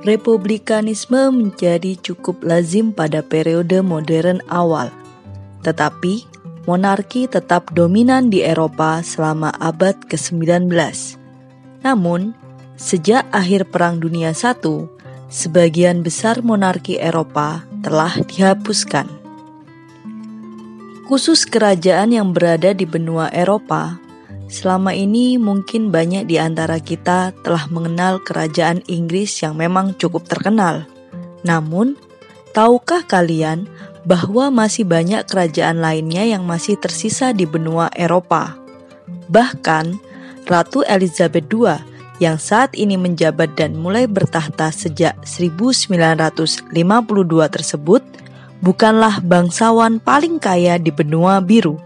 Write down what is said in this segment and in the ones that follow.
Republikanisme menjadi cukup lazim pada periode modern awal, tetapi monarki tetap dominan di Eropa selama abad ke-19. Namun, sejak akhir Perang Dunia I, sebagian besar monarki Eropa telah dihapuskan. Khusus kerajaan yang berada di benua Eropa, selama ini mungkin banyak di antara kita telah mengenal kerajaan Inggris yang memang cukup terkenal. Namun, tahukah kalian bahwa masih banyak kerajaan lainnya yang masih tersisa di benua Eropa? Bahkan, Ratu Elizabeth II yang saat ini menjabat dan mulai bertahta sejak 1952 tersebut bukanlah bangsawan paling kaya di benua biru.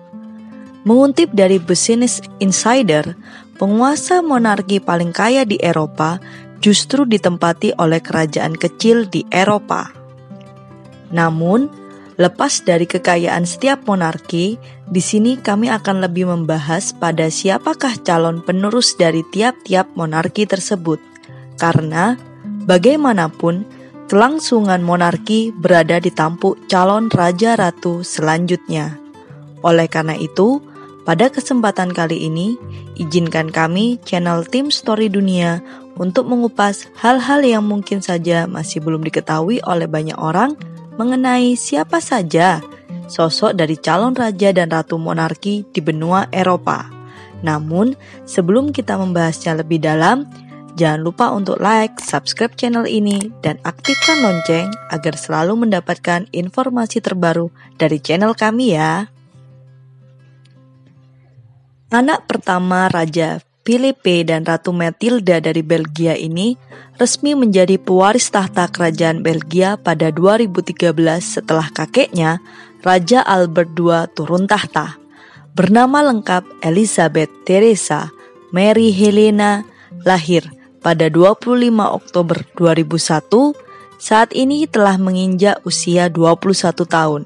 Mengutip dari Business Insider, penguasa monarki paling kaya di Eropa justru ditempati oleh kerajaan kecil di Eropa. Namun, lepas dari kekayaan setiap monarki, di sini kami akan lebih membahas pada siapakah calon penerus dari tiap-tiap monarki tersebut. Karena, bagaimanapun, kelangsungan monarki berada di tampuk calon raja ratu selanjutnya. Oleh karena itu, pada kesempatan kali ini, izinkan kami channel Tim Story Dunia untuk mengupas hal-hal yang mungkin saja masih belum diketahui oleh banyak orang mengenai siapa saja sosok dari calon raja dan ratu monarki di benua Eropa. Namun, sebelum kita membahasnya lebih dalam, jangan lupa untuk like, subscribe channel ini, dan aktifkan lonceng agar selalu mendapatkan informasi terbaru dari channel kami ya. Anak pertama Raja Philippe dan Ratu Matilda dari Belgia ini resmi menjadi pewaris tahta kerajaan Belgia pada 2013 setelah kakeknya, Raja Albert II, turun tahta. Bernama lengkap Elizabeth Theresa Mary Helena, lahir pada 25 Oktober 2001, saat ini telah menginjak usia 21 tahun.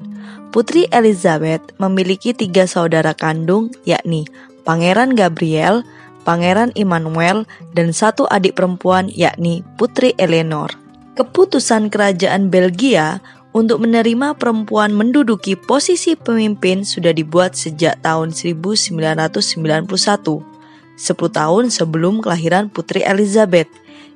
Putri Elizabeth memiliki 3 saudara kandung, yakni Pangeran Gabriel, Pangeran Emmanuel, dan 1 adik perempuan yakni Putri Eleanor. Keputusan kerajaan Belgia untuk menerima perempuan menduduki posisi pemimpin sudah dibuat sejak tahun 1991, 10 tahun sebelum kelahiran Putri Elizabeth.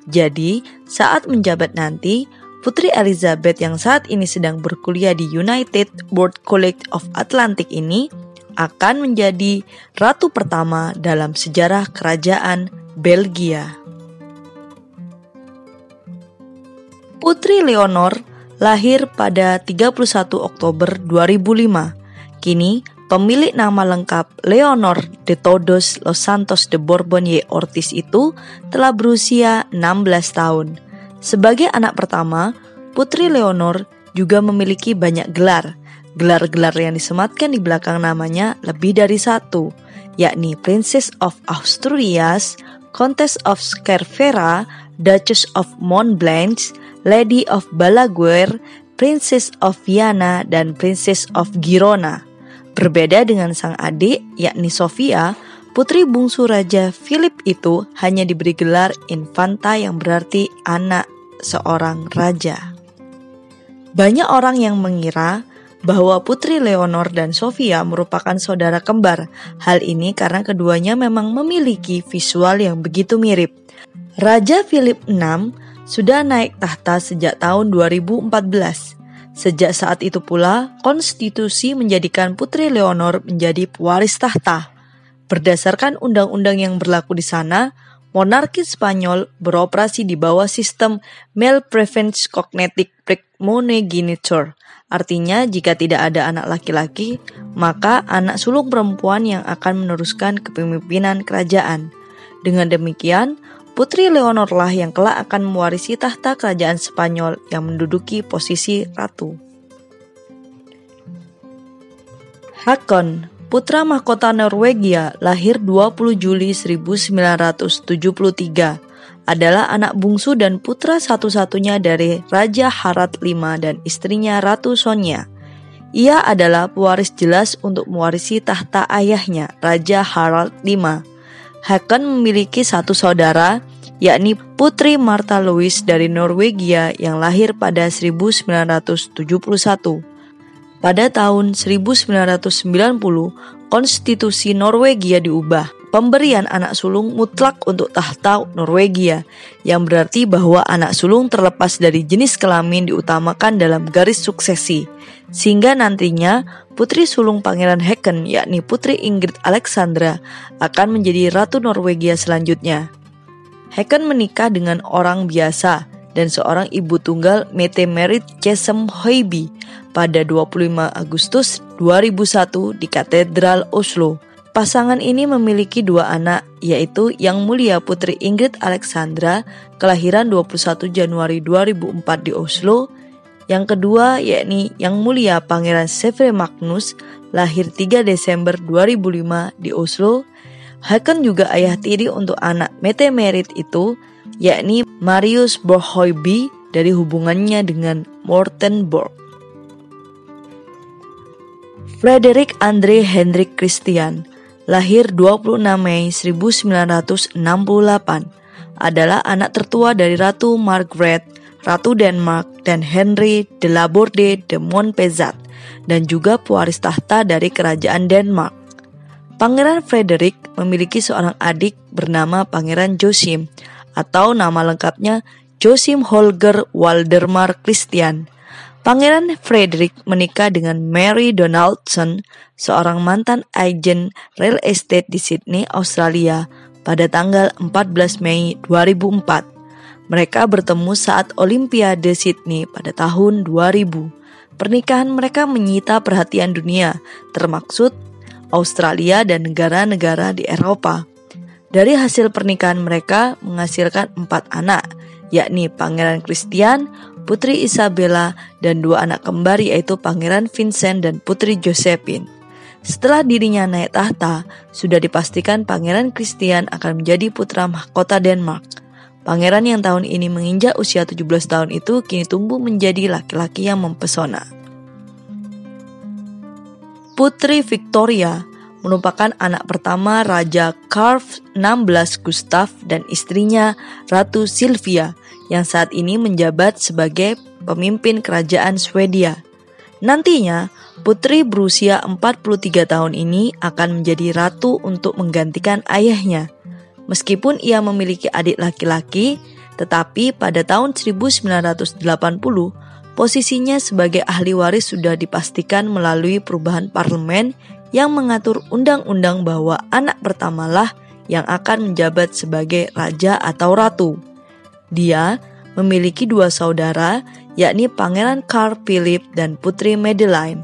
Jadi, saat menjabat nanti, Putri Elizabeth yang saat ini sedang berkuliah di United World College of Atlantic ini akan menjadi ratu pertama dalam sejarah kerajaan Belgia. Putri Leonor lahir pada 31 Oktober 2005. Kini, pemilik nama lengkap Leonor de Todos los Santos de Bourbon y Ortiz itu telah berusia 16 tahun. Sebagai anak pertama, Putri Leonor juga memiliki banyak gelar. Gelar-gelar yang disematkan di belakang namanya lebih dari 1, yakni Princess of Asturias, Countess of Cervera, Duchess of Montblanc, Lady of Balaguer, Princess of Viana, dan Princess of Girona. Berbeda dengan sang adik, yakni Sofia, putri bungsu Raja Philip itu hanya diberi gelar Infanta yang berarti anak seorang raja. Banyak orang yang mengira bahwa Putri Leonor dan Sofia merupakan saudara kembar. Hal ini karena keduanya memang memiliki visual yang begitu mirip. Raja Philip VI sudah naik tahta sejak tahun 2014. Sejak saat itu pula, konstitusi menjadikan Putri Leonor menjadi pewaris tahta. Berdasarkan undang-undang yang berlaku di sana, monarki Spanyol beroperasi di bawah sistem male preference cognitive primogeniture. Artinya, jika tidak ada anak laki-laki, maka anak sulung perempuan yang akan meneruskan kepemimpinan kerajaan. Dengan demikian, Putri Leonorlah yang kelak akan mewarisi tahta kerajaan Spanyol yang menduduki posisi ratu. Hakon, putra mahkota Norwegia, lahir 20 Juli 1973, adalah anak bungsu dan putra satu-satunya dari Raja Harald V dan istrinya Ratu Sonja. Ia adalah pewaris jelas untuk mewarisi tahta ayahnya, Raja Harald V. Hakon memiliki satu saudara, yakni Putri Martha Louise dari Norwegia yang lahir pada 1971. Pada tahun 1990, konstitusi Norwegia diubah. Pemberian anak sulung mutlak untuk tahta Norwegia, yang berarti bahwa anak sulung terlepas dari jenis kelamin diutamakan dalam garis suksesi, sehingga nantinya putri sulung Pangeran Haakon, yakni Putri Ingrid Alexandra, akan menjadi Ratu Norwegia selanjutnya. Haakon menikah dengan orang biasa dan seorang ibu tunggal, Mette Marit Chesem Høiby, pada 25 Agustus 2001 di Katedral Oslo. Pasangan ini memiliki 2 anak, yaitu Yang Mulia Putri Ingrid Alexandra, kelahiran 21 Januari 2004 di Oslo. Yang kedua yakni Yang Mulia Pangeran Sevre Magnus, lahir 3 Desember 2005 di Oslo. Haakon juga ayah tiri untuk anak Mette Marit itu, yakni Marius Borg Høiby dari hubungannya dengan Morten Borg. Frederik Andre Hendrik Christian, lahir 26 Mei 1968, adalah anak tertua dari Ratu Margaret, Ratu Denmark, dan Henry de Laborde de Montpezat, dan juga pewaris tahta dari Kerajaan Denmark. Pangeran Frederik memiliki seorang adik bernama Pangeran Joachim, atau nama lengkapnya Joachim Holger Waldemar Christian. Pangeran Frederik menikah dengan Mary Donaldson, seorang mantan agen real estate di Sydney, Australia, pada tanggal 14 Mei 2004. Mereka bertemu saat Olimpiade Sydney pada tahun 2000. Pernikahan mereka menyita perhatian dunia, termaksud Australia dan negara-negara di Eropa. Dari hasil pernikahan mereka menghasilkan 4 anak, yakni Pangeran Christian, Putri Isabella, dan 2 anak kembar, yaitu Pangeran Vincent dan Putri Josephine. Setelah dirinya naik tahta, sudah dipastikan Pangeran Christian akan menjadi putra mahkota Denmark. Pangeran yang tahun ini menginjak usia 17 tahun itu kini tumbuh menjadi laki-laki yang mempesona. Putri Victoria merupakan anak pertama Raja Carl XVI Gustaf dan istrinya Ratu Silvia, yang saat ini menjabat sebagai pemimpin kerajaan Swedia. Nantinya, putri berusia 43 tahun ini akan menjadi ratu untuk menggantikan ayahnya. Meskipun ia memiliki adik laki-laki, tetapi pada tahun 1980, posisinya sebagai ahli waris sudah dipastikan melalui perubahan parlemen yang mengatur undang-undang bahwa anak pertamalah yang akan menjabat sebagai raja atau ratu. Dia memiliki 2 saudara, yakni Pangeran Carl Philip dan Putri Madeleine.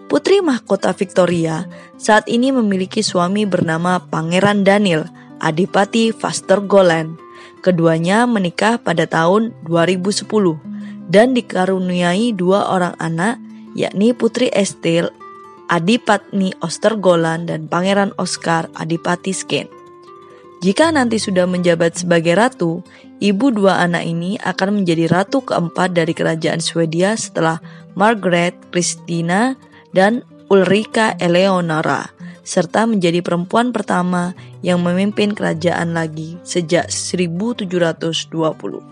Putri mahkota Victoria saat ini memiliki suami bernama Pangeran Daniel, Adipati Västergården. Keduanya menikah pada tahun 2010 dan dikaruniai 2 orang anak, yakni Putri Estelle, Adipatni Östergården, dan Pangeran Oscar, Adipati Skene. Jika nanti sudah menjabat sebagai ratu, ibu 2 anak ini akan menjadi ratu keempat dari kerajaan Swedia setelah Margaret Christina dan Ulrika Eleonora, serta menjadi perempuan pertama yang memimpin kerajaan lagi sejak 1720.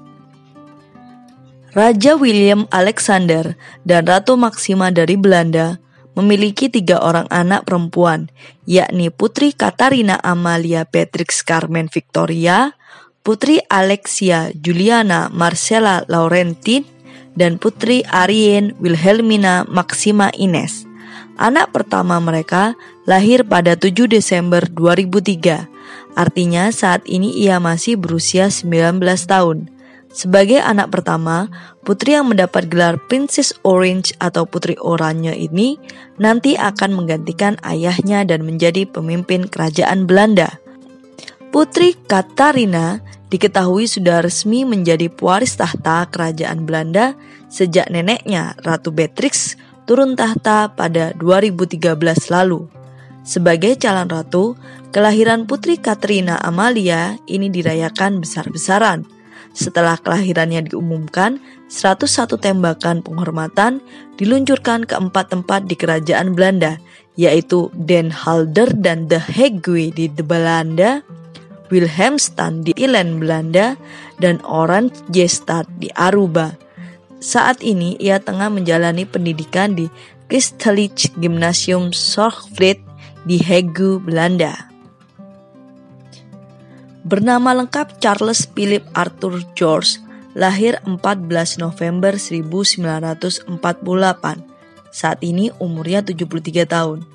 Raja William Alexander dan Ratu Maxima dari Belanda memiliki 3 orang anak perempuan, yakni Putri Katarina Amalia Beatrix Carmen Victoria, Putri Alexia Juliana Marcella Laurentin, dan Putri Ariane Wilhelmina Maxima Ines. Anak pertama mereka lahir pada 7 Desember 2003, artinya saat ini ia masih berusia 19 tahun. Sebagai anak pertama, putri yang mendapat gelar Princess Orange atau Putri Oranye ini nanti akan menggantikan ayahnya dan menjadi pemimpin kerajaan Belanda. Putri Katarina diketahui sudah resmi menjadi pewaris tahta kerajaan Belanda sejak neneknya Ratu Beatrix turun tahta pada 2013 lalu. Sebagai calon ratu, kelahiran Putri Katarina Amalia ini dirayakan besar-besaran. Setelah kelahirannya diumumkan, 101 tembakan penghormatan diluncurkan ke 4 tempat di kerajaan Belanda, yaitu Den Helder dan De Hague di Belanda, Wilhelmstaan di Ireland, Belanda, dan Oranjestad di Aruba. Saat ini ia tengah menjalani pendidikan di Christelijk Gymnasium Zorgvliet di Hege, Belanda. Bernama lengkap Charles Philip Arthur George, lahir 14 November 1948. Saat ini umurnya 73 tahun.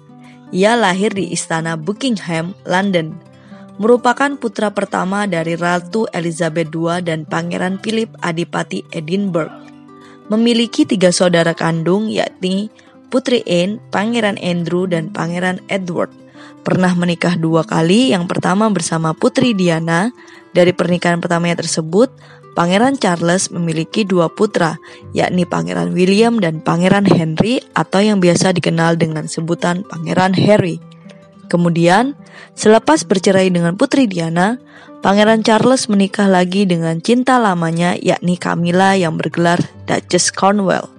Ia lahir di Istana Buckingham, London. Merupakan putra pertama dari Ratu Elizabeth II dan Pangeran Philip Adipati Edinburgh. Memiliki 3 saudara kandung, yakni Putri Anne, Pangeran Andrew, dan Pangeran Edward. Pernah menikah 2 kali, yang pertama bersama Putri Diana. Dari pernikahan pertamanya tersebut, Pangeran Charles memiliki 2 putra, yakni Pangeran William dan Pangeran Henry, atau yang biasa dikenal dengan sebutan Pangeran Harry. Kemudian, selepas bercerai dengan Putri Diana, Pangeran Charles menikah lagi dengan cinta lamanya, yakni Camilla yang bergelar Duchess Cornwall.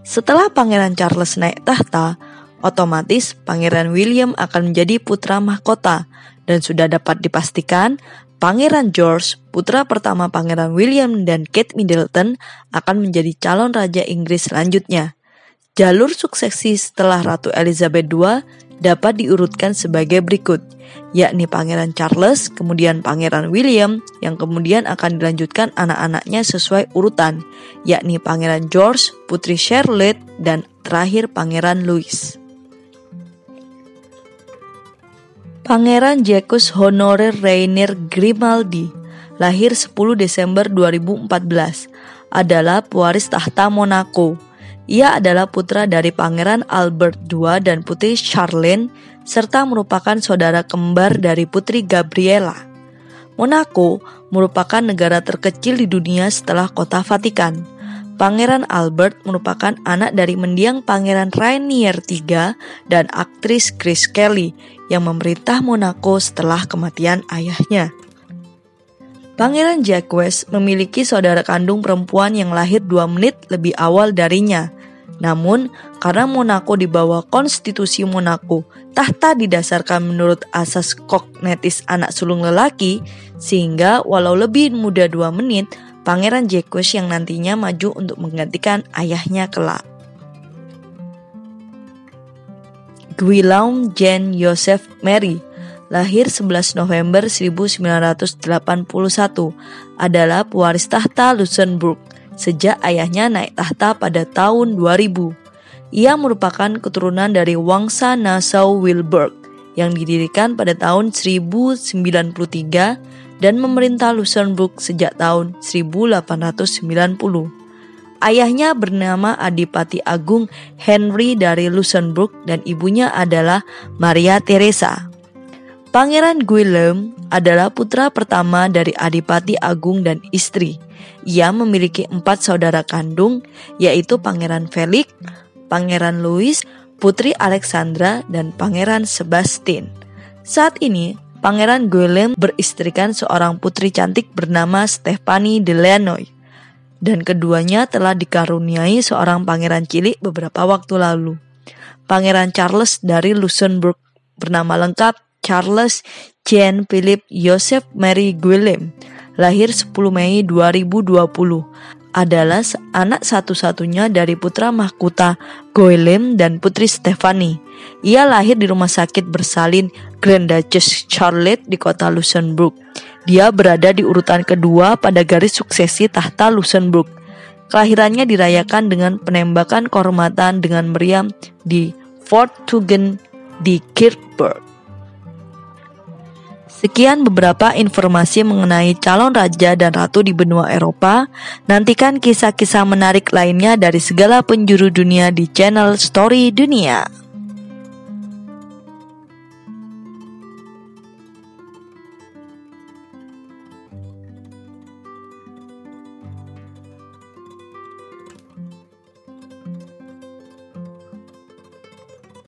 Setelah Pangeran Charles naik tahta, otomatis Pangeran William akan menjadi putra mahkota, dan sudah dapat dipastikan Pangeran George, putra pertama Pangeran William dan Kate Middleton, akan menjadi calon Raja Inggris selanjutnya. Jalur suksesi setelah Ratu Elizabeth II dapat diurutkan sebagai berikut, yakni Pangeran Charles, kemudian Pangeran William, yang kemudian akan dilanjutkan anak-anaknya sesuai urutan, yakni Pangeran George, Putri Charlotte, dan terakhir Pangeran Louis. Pangeran Jacques Honoré Rainier Grimaldi, lahir 10 Desember 2014, adalah pewaris tahta Monaco. Ia adalah putra dari Pangeran Albert II dan Putri Charlene, serta merupakan saudara kembar dari Putri Gabriella. Monaco merupakan negara terkecil di dunia setelah kota Vatikan. Pangeran Albert merupakan anak dari mendiang Pangeran Rainier III dan aktris Grace Kelly yang memerintah Monaco setelah kematian ayahnya. Pangeran Jacques memiliki saudara kandung perempuan yang lahir 2 menit lebih awal darinya. Namun, karena Monaco di bawah konstitusi Monaco, tahta didasarkan menurut asas kognitis anak sulung lelaki, sehingga walau lebih muda 2 menit, Pangeran Jacques yang nantinya maju untuk menggantikan ayahnya kelak. Guillaume Jean Joseph Marie, lahir 11 November 1981, adalah pewaris tahta Luxembourg sejak ayahnya naik tahta pada tahun 2000. Ia merupakan keturunan dari Wangsa Nassau-Weilburg yang didirikan pada tahun 1093 dan memerintah Luxembourg sejak tahun 1890. Ayahnya bernama Adipati Agung Henry dari Luxembourg dan ibunya adalah Maria Theresa. Pangeran Guillaume adalah putra pertama dari Adipati Agung dan istri. Ia memiliki 4 saudara kandung, yaitu Pangeran Felix, Pangeran Louis, Putri Alexandra, dan Pangeran Sebastian. Saat ini, Pangeran Guillaume beristrikan seorang putri cantik bernama Stephanie de Lannoy, dan keduanya telah dikaruniai seorang pangeran cilik beberapa waktu lalu. Pangeran Charles dari Luxembourg, bernama lengkap Charles Jean-Philippe Joseph Marie Guillaume, lahir 10 Mei 2020, adalah anak satu-satunya dari putra mahkota Guillaume dan putri Stephanie. Ia lahir di rumah sakit bersalin Grand Duchess Charlotte di kota Luxembourg. Dia berada di urutan kedua pada garis suksesi tahta Luxembourg. Kelahirannya dirayakan dengan penembakan kehormatan dengan meriam di Fort Tugen di Kirchberg. Sekian beberapa informasi mengenai calon raja dan ratu di benua Eropa. Nantikan kisah-kisah menarik lainnya dari segala penjuru dunia di channel Story Dunia.